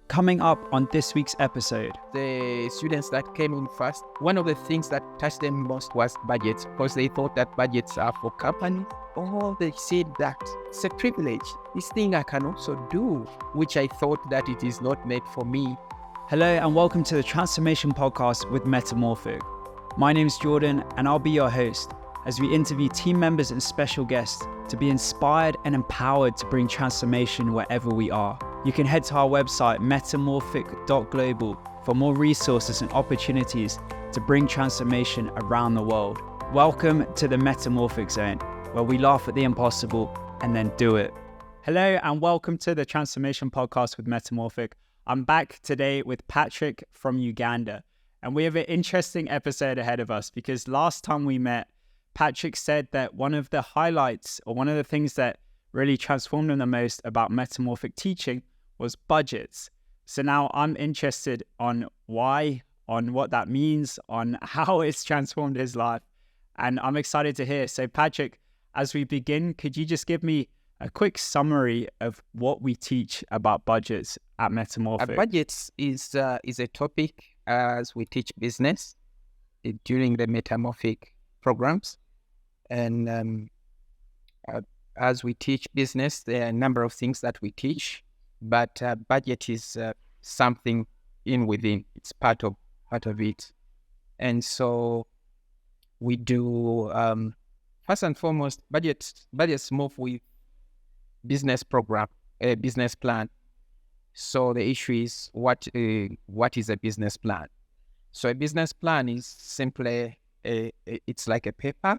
Coming up on this week's episode, The students that came in first, one of the things that touched them most was budgets, because they thought that budgets are for companies. Oh, they said that it's a privilege. This thing I can also do, which I thought that it is not meant for me. hello and welcome to the Transformation Podcast with Metamorphic. My name is Jordan and I'll be your host as we interview team members and special guests to be inspired and empowered to bring transformation wherever we are. You can head to our website metamorphic.global for more resources and opportunities to bring transformation around the world. Welcome to the Metamorphic Zone, where we laugh at the impossible and then do it. Hello and welcome to the Transformation Podcast with Metamorphic. I'm back today with Patrick from Uganda, and we have an interesting episode ahead of us because last time we met, Patrick said that one of the highlights or one of the things that really transformed him the most about Metamorphic teaching was budgets. So now I'm interested on why, on what that means, on how it's transformed his life, and I'm excited to hear. So Patrick, as we begin, could you just give me a quick summary of what we teach about budgets at Metamorphic? Budgets is a topic as we teach business during the Metamorphic programs. And as we teach business, there are a number of things that we teach, but budget is something within. It's part of it. And so we do, first and foremost, budgets move with business program, a business plan. So the issue is what is a business plan? So a business plan is simply, it's like a paper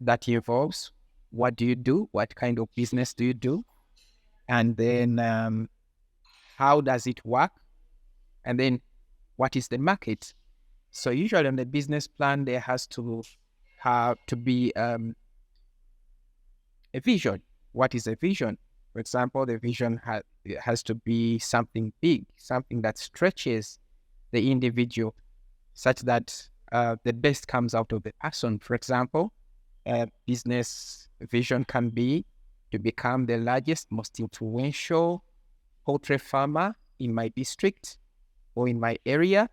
that involves what do you do, what kind of business do you do, and then how does it work, and then what is the market. So usually on the business plan, there has to be a vision. What is a vision? For example, the vision has to be something big, something that stretches the individual such that the best comes out of the person. For example, a business vision can be to become the largest, most influential poultry farmer in my district or in my area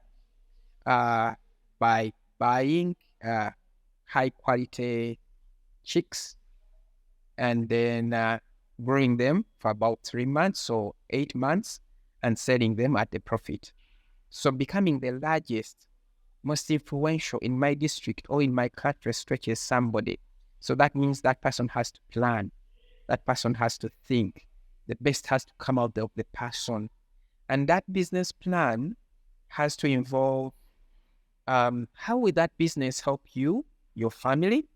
by buying high quality chicks and then growing them for about 3 months or 8 months and selling them at a profit. So becoming the largest, most influential in my district or in my country stretches somebody. So that means that person has to plan. That person has to think. The best has to come out of the person. And that business plan has to involve how will that business help you, your family,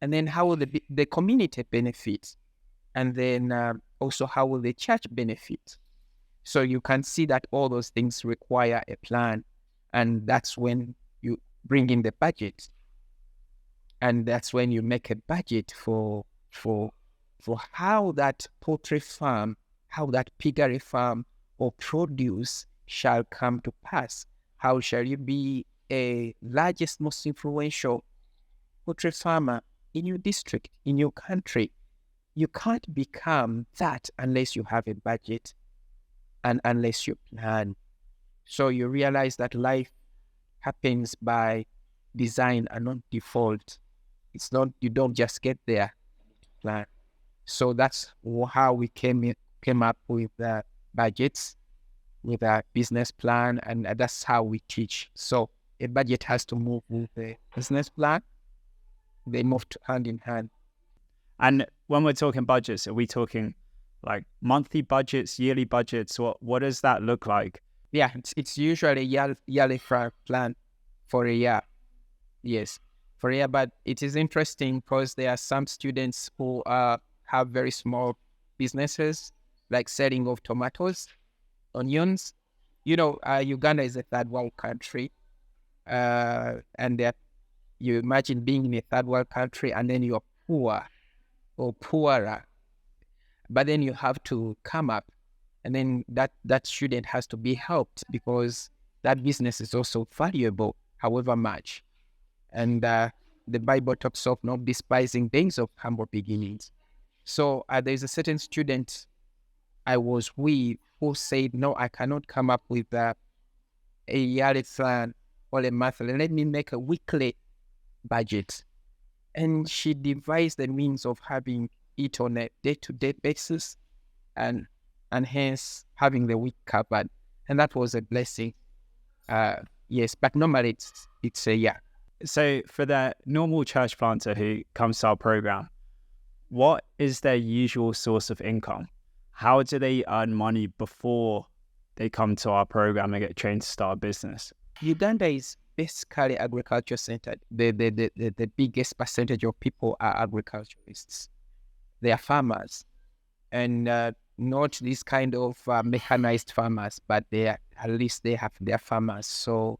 and then how will the community benefit, and then also how will the church benefit. So you can see that all those things require a plan. And that's when you bring in the budget. And that's when you make a budget for how that poultry farm, how that piggery farm or produce shall come to pass. How shall you be a largest, most influential poultry farmer in your district, in your country? You can't become that unless you have a budget and unless you plan. So you realize that life happens by design and not default. It's not, you don't just get there, plan. So that's how we came up with the budgets, with a business plan, and that's how we teach. So a budget has to move with the business plan. They move hand in hand. And when we're talking budgets, are we talking like monthly budgets, yearly budgets? What does that look like? Yeah, it's usually yearly plan for a year. Yes, for a year. But it is interesting because there are some students who have very small businesses, like selling of tomatoes, onions. You know, Uganda is a third world country, and you imagine being in a third world country and then you're poor or poorer, but then you have to come up, and then that student has to be helped because that business is also valuable, however much. And the Bible talks of not despising days of humble beginnings. So there's a certain student I was with who said, no, I cannot come up with a yearly plan or a monthly. Let me make a weekly budget. And she devised the means of having it on a day-to-day basis and hence having the week covered. And that was a blessing. Yes, but normally it's a year. So for the normal church planter who comes to our program, what is their usual source of income? How do they earn money before they come to our program and get trained to start a business? Uganda is basically agriculture centered. The biggest percentage of people are agriculturists. They are farmers, and not this kind of mechanized farmers, but at least they have their farmers. So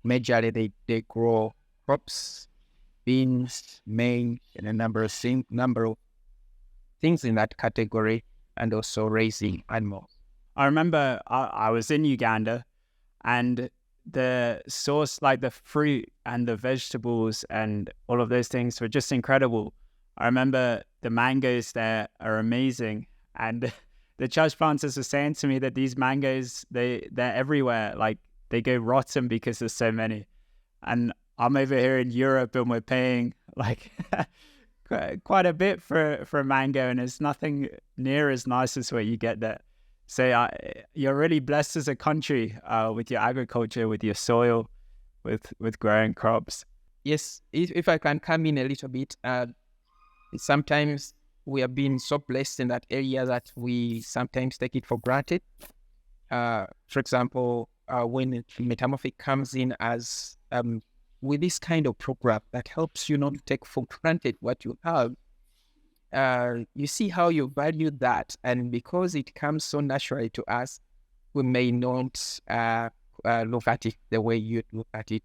majorly they grow crops, beans, maize, and a number of things in that category, and also raising animals. I remember I was in Uganda, and the source, like the fruit and the vegetables and all of those things, were just incredible. I remember the mangoes there are amazing, and the church planters were saying to me that these mangoes, they're everywhere. Like they go rotten because there's so many. And I'm over here in Europe and we're paying like quite a bit for a mango, and it's nothing near as nice as what you get there. So you're really blessed as a country with your agriculture, with your soil, with growing crops. Yes, if I can come in a little bit, sometimes we have been so blessed in that area that we sometimes take it for granted. For example, when Metamorphic comes in as with this kind of program that helps you not to take for granted what you have, you see how you value that. And because it comes so naturally to us, we may not look at it the way you look at it.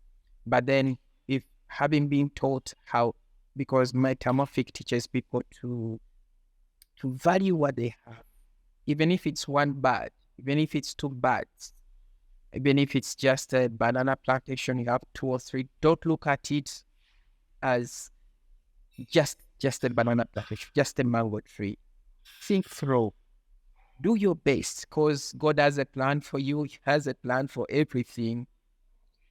But then if having been taught how, because Metamorphic teaches people to value what they have, even if it's one bird, even if it's two birds, even if it's just a banana plantation, you have 2 or 3, don't look at it as just a banana plantation, just a mango tree. Think through. Do your best, because God has a plan for you. He has a plan for everything.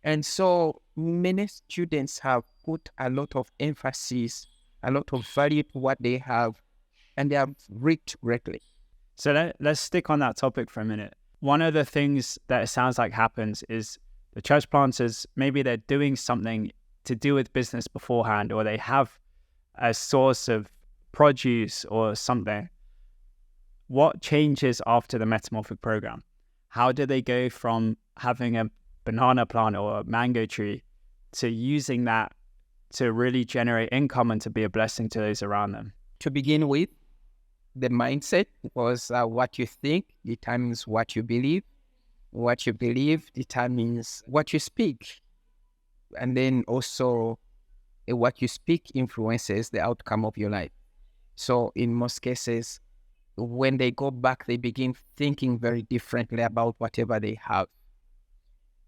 And so many students have put a lot of emphasis, a lot of value to what they have, and they have reaped greatly. So let's stick on that topic for a minute. One of the things that it sounds like happens is the church planters, maybe they're doing something to do with business beforehand, or they have a source of produce or something. What changes after the Metamorphic program? How do they go from having a banana plant or a mango tree to using that to really generate income and to be a blessing to those around them? To begin with, the mindset was what you think determines what you believe. What you believe determines what you speak. And then also what you speak influences the outcome of your life. So in most cases, when they go back, they begin thinking very differently about whatever they have.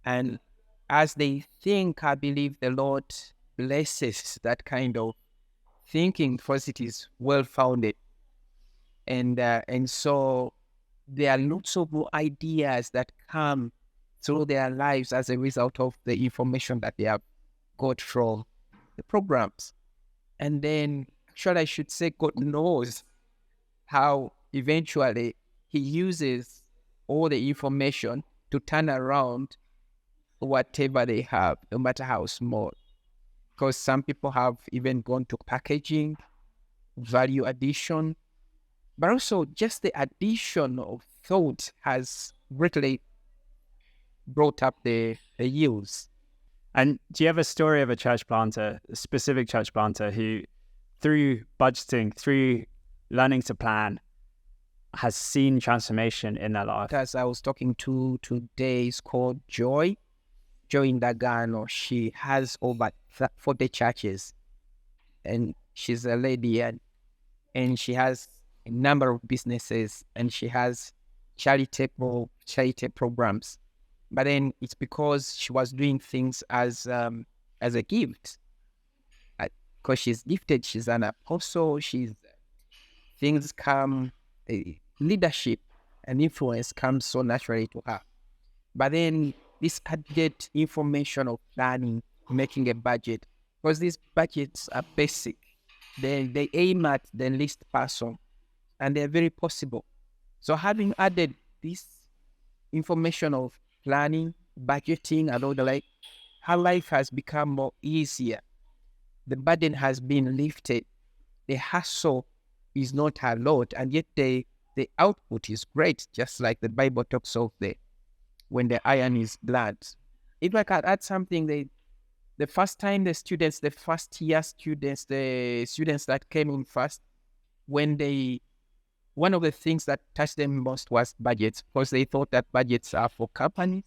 And as they think, I believe the Lord blesses that kind of thinking because it is well-founded. And so there are lots of ideas that come through their lives as a result of the information that they have got from the programs. And then, actually, I should say God knows how eventually He uses all the information to turn around whatever they have, no matter how small. Because some people have even gone to packaging, value addition, but also just the addition of thought has greatly brought up the yields. And do you have a story of a church planter, a specific church planter who, through budgeting, through learning to plan, has seen transformation in their life? As I was talking to today, is called Joy Ndagano. She has over 40 churches, and she's a lady, and she has a number of businesses, and she has charity programs. But then it's because she was doing things as a gift. Because she's gifted, she's an apostle, things come, leadership. and influence comes so naturally to her. But then this added information of planning, making a budget, because these budgets are basic. They aim at the least person, and they're very possible. So having added this information of planning, budgeting, and all the like, her life has become more easier. The burden has been lifted. The hassle is not a lot, and yet the output is great, just like the Bible talks of when the iron is blunt. If I can add something, the first time the first year students, the students that came in first, one of the things that touched them most was budgets, because they thought that budgets are for companies,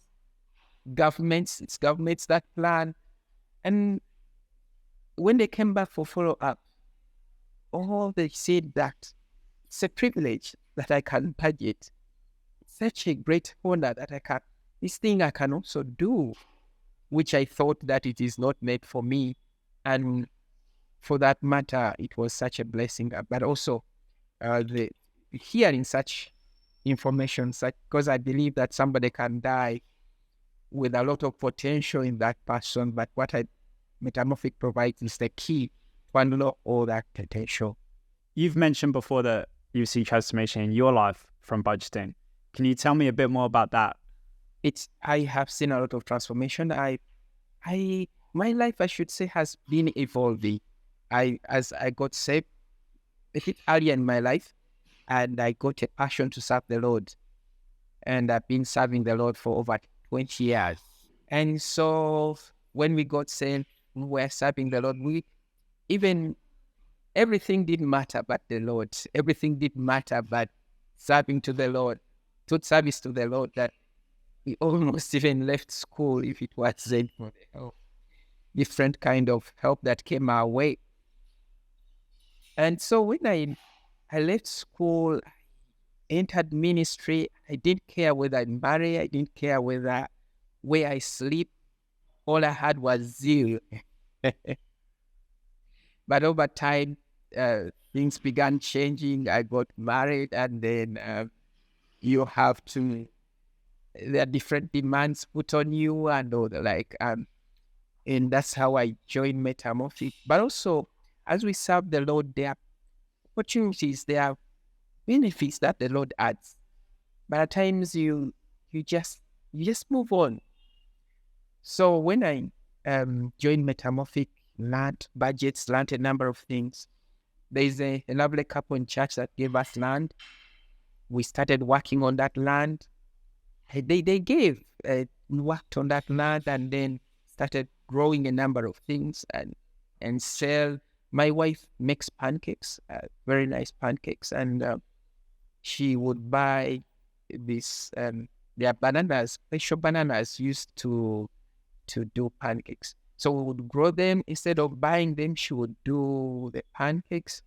governments, it's governments that plan. And when they came back for follow-up, all they said that it's a privilege that I can budget. It's such a great honor that this thing I can also do, which I thought that it is not made for me. And for that matter, it was such a blessing. But also hearing such information, because I believe that somebody can die with a lot of potential in that person, but what Metamorphic provides is the key to unlock all that potential. You've mentioned before that you've seen transformation in your life from budgeting. Can you tell me a bit more about that? I have seen a lot of transformation. My life, I should say, has been evolving. As I got saved a bit earlier in my life, and I got a passion to serve the Lord. And I've been serving the Lord for over 20 years. And so when we got saved, we were serving the Lord. Everything didn't matter but the Lord. Everything didn't matter but serving to the Lord. Took service to the Lord that we almost even left school if it wasn't for the help. Different kind of help that came our way. And so when I left school, I entered ministry, I didn't care whether I marry, I didn't care where I sleep. All I had was zeal. But over time, things began changing. I got married, and then there are different demands put on you and all the like. And that's how I joined Metamorphic. But also, as we serve the Lord, there are opportunities, there are benefits that the Lord adds. But at times you just move on. So when I joined Metamorphic, learned budgets, learned a number of things. There's a lovely couple in church that gave us land. We started working on that land. They gave, worked on that land, and then started growing a number of things and sell. My wife makes pancakes, very nice pancakes, and she would buy this. Their bananas, special bananas used to do pancakes. So we would grow them. Instead of buying them, she would do the pancakes.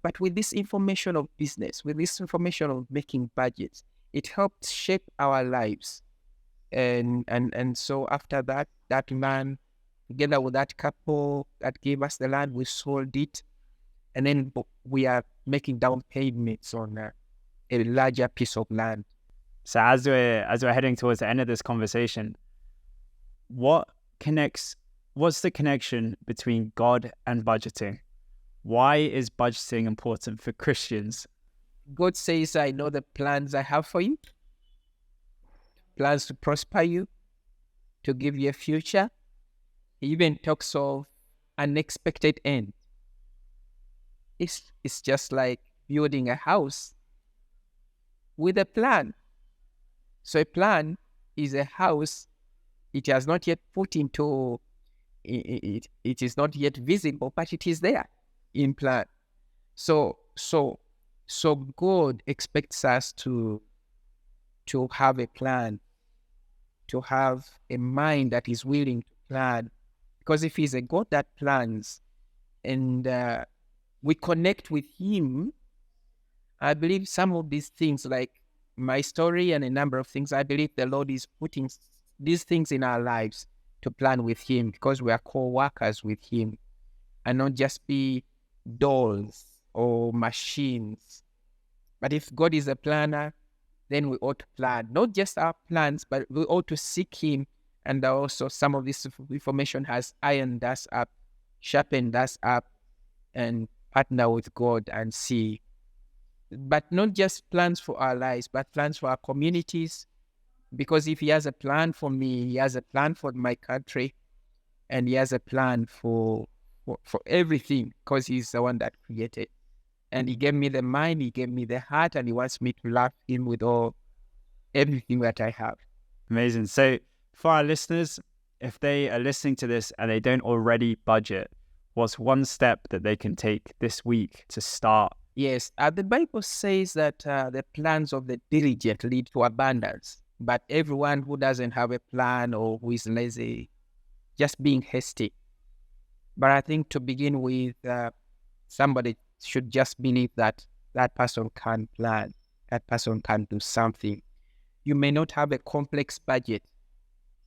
But with this information of business, with this information of making budgets, it helped shape our lives. And so after that land, together with that couple that gave us the land, we sold it. And then we are making down payments on a larger piece of land. So as we're heading towards the end of this conversation, what's the connection between God and budgeting? Why is budgeting important for Christians? God says, I know the plans I have for you. Plans to prosper you, to give you a future. He even talks of unexpected end. It's just like building a house with a plan. So a plan is a house. It has not yet put into, it is not yet visible, but it is there in plan. So God expects us to have a plan, to have a mind that is willing to plan. Because if he's a God that plans and we connect with him, I believe some of these things, like my story and a number of things, I believe the Lord is putting these things in our lives to plan with him, because we are co-workers with him and not just be dolls or machines. But if God is a planner, then we ought to plan, not just our plans, but we ought to seek Him. And also, some of this information has ironed us up, sharpened us up, and partner with God and see. But not just plans for our lives, but plans for our communities. Because if He has a plan for me, He has a plan for my country, and He has a plan for everything, because He's the one that created. And He gave me the mind, He gave me the heart, and He wants me to love Him with everything that I have. Amazing. So for our listeners, if they are listening to this and they don't already budget, what's one step that they can take this week to start? Yes, the Bible says that the plans of the diligent lead to abundance, but everyone who doesn't have a plan or who is lazy, just being hasty. But I think to begin with, somebody should just believe that that person can plan, that person can do something. You may not have a complex budget,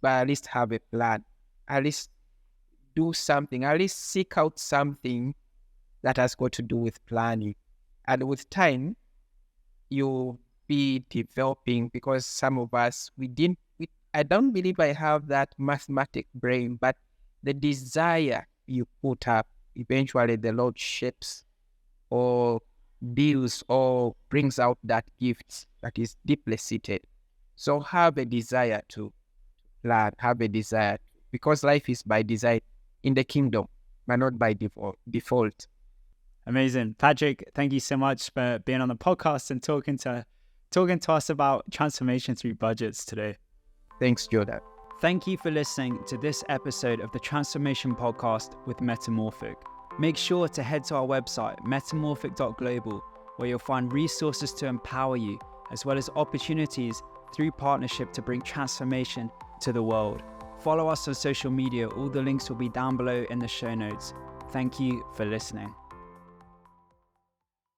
but at least have a plan. At least do something. At least seek out something that has got to do with planning. And with time, you'll be developing, because some of us, I don't believe I have that mathematic brain, but the desire you put up, eventually the Lord shapes or builds or brings out that gift that is deeply seated. So have a desire to plan, have a desire, because life is by design in the kingdom, but not by default. Amazing. Patrick, thank you so much for being on the podcast and talking to us about transformation through budgets today. Thanks, Jordan. Thank you for listening to this episode of the Transformation Podcast with Metamorphic. Make sure to head to our website, metamorphic.global, where you'll find resources to empower you, as well as opportunities through partnership to bring transformation to the world. Follow us on social media. All the links will be down below in the show notes. Thank you for listening.